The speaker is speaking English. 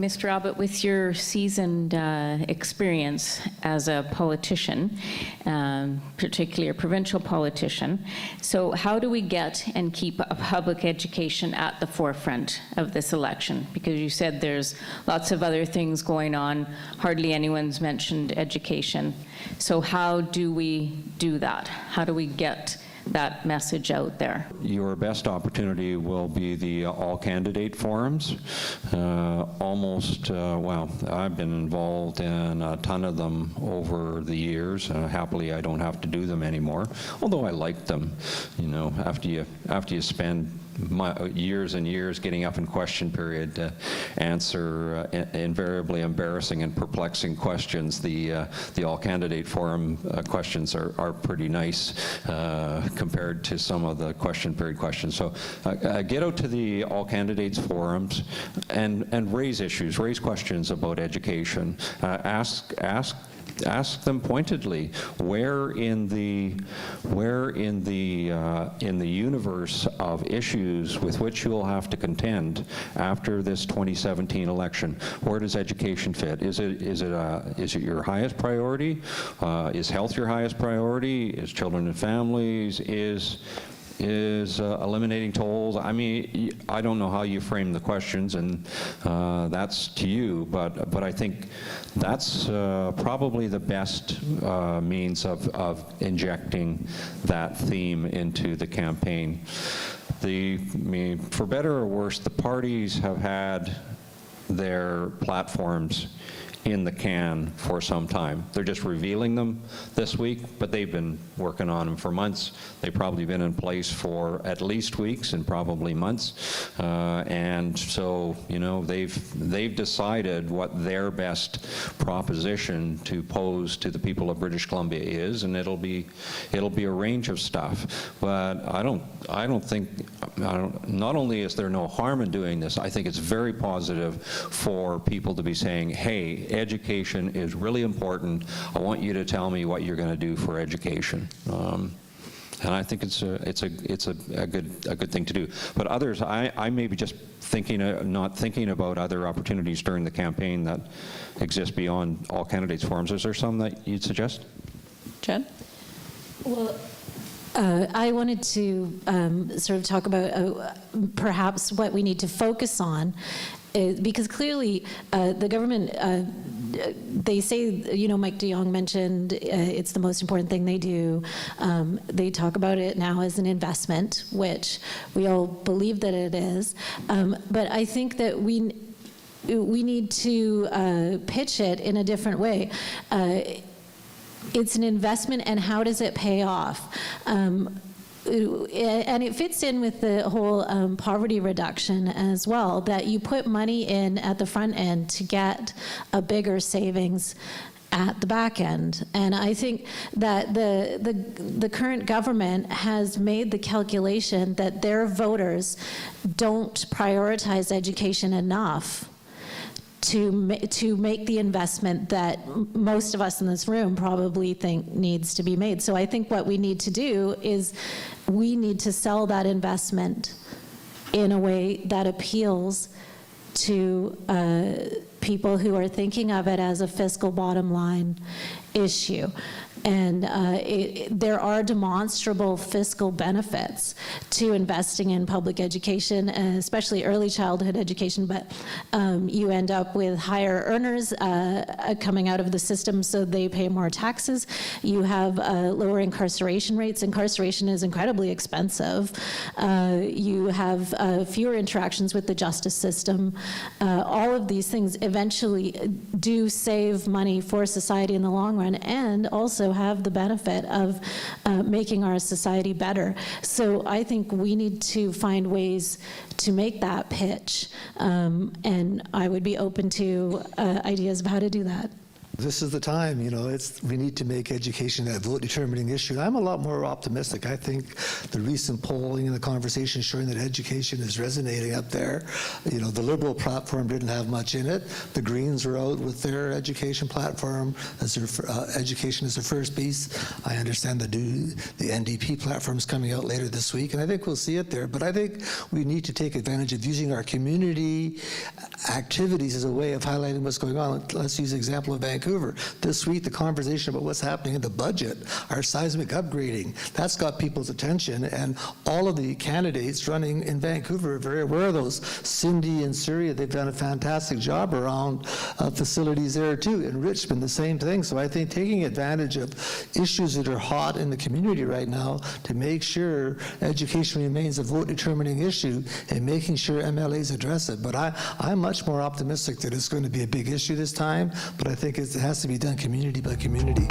Mr. Abbott, with your seasoned experience as a politician, particularly a provincial politician, so how do we get and keep a public education at the forefront of this election? Because you said there's lots of other things going on, hardly anyone's mentioned education. So how do we do that? How do we get that message out there? Your best opportunity will be the all-candidate forums. Well, I've been involved in a ton of them over the years. Happily, I don't have to do them anymore, although I like them. You know, after you spend years and years getting up in question period to answer invariably embarrassing and perplexing questions, the all-candidate forum questions are pretty nice compared to some of the question period questions. So get out to the all-candidates forums and raise issues, raise questions about education. Ask them pointedly, where in the universe of issues with which you will have to contend after this 2017 election, where does education fit? Is it your highest priority? Is health your highest priority? Is children and families? Is eliminating tolls? I mean, I don't know how you frame the questions, and that's to you, but I think that's probably the best means of injecting that theme into the campaign. For better or worse, the parties have had their platforms in the can for some time. They're just revealing them this week, but they've been working on them for months. They've probably been in place for at least weeks and probably months. And so, you know, they've decided what their best proposition to pose to the people of British Columbia is, and it'll be a range of stuff. But I don't think, not only is there no harm in doing this, I think it's very positive for people to be saying, hey, education is really important. I want you to tell me what you're going to do for education. And I think it's a good thing to do. But others, I may be just not thinking about other opportunities during the campaign that exist beyond all candidates forums. Is there some that you'd suggest? Jen? Well, I wanted to sort of talk about perhaps what we need to focus on, because clearly the government, they say, you know, Mike de Jong mentioned it's the most important thing they do. They talk about it now as an investment, which we all believe that it is. But I think that we need to pitch it in a different way. It's an investment, and how does it pay off? And it fits in with the whole poverty reduction as well, that you put money in at the front end to get a bigger savings at the back end. And I think that the current government has made the calculation that their voters don't prioritize education enough to make the investment that most of us in this room probably think needs to be made. So I think what we need to do is we need to sell that investment in a way that appeals to people who are thinking of it as a fiscal bottom line issue. And there are demonstrable fiscal benefits to investing in public education, especially early childhood education, but you end up with higher earners coming out of the system, so they pay more taxes. You have lower incarceration rates. Incarceration is incredibly expensive. You have fewer interactions with the justice system. All of these things eventually do save money for society in the long run, and also have the benefit of making our society better. So I think we need to find ways to make that pitch, and I would be open to ideas of how to do that. This is the time, we need to make education that vote-determining issue. And I'm a lot more optimistic. I think the recent polling and the conversation showing that education is resonating up there. The Liberal platform didn't have much in it. The Greens are out with their education platform as their education as their first piece. I understand the NDP platform is coming out later this week, and I think we'll see it there. But I think we need to take advantage of using our community activities as a way of highlighting what's going on. Let's use the example of Vancouver. This week, the conversation about what's happening in the budget, our seismic upgrading, that's got people's attention, and all of the candidates running in Vancouver are very aware of those. Cindy in Surrey, they've done a fantastic job around facilities there too. In Richmond, the same thing. So I think taking advantage of issues that are hot in the community right now to make sure education remains a vote-determining issue and making sure MLAs address it. But I'm much more optimistic that it's going to be a big issue this time, but I think it has to be done community by community.